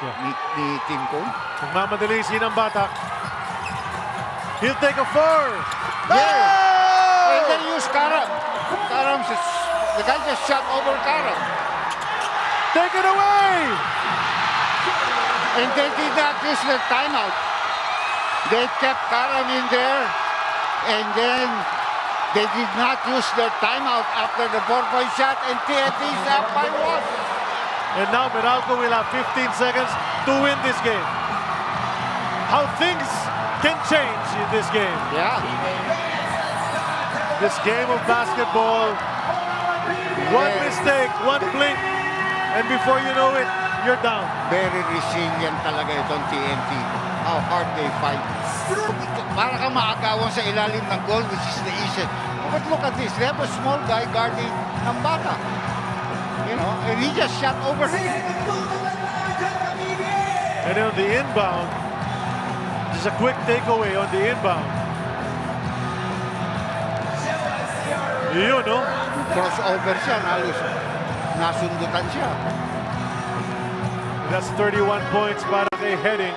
ni Team Cone. Magmamadali ng bata. He'll take a 4. Yeah. And then use Karam. The guy just shot over Karam. Take it away! And they did not use the timeout. They kept Karam in there. And then they did not use their timeout after the 4-point shot. And TNT is up by 1. And now Meralco will have 15 seconds to win this game. How things can change in this game. Yeah. This game of basketball, one mistake, one blink, and before you know it, you're down. Very resilient talaga itong TNT. How hard they fight. Para kang maagawan sa ilalim ng goal, which is the easy. But look at this. They have a small guy guarding ng bata. You know, and he just shot over him. And on the inbound, just a quick takeaway on the inbound. Yun, no? Crossover siya, nasundutan siya. That's 31 points para kay Heading.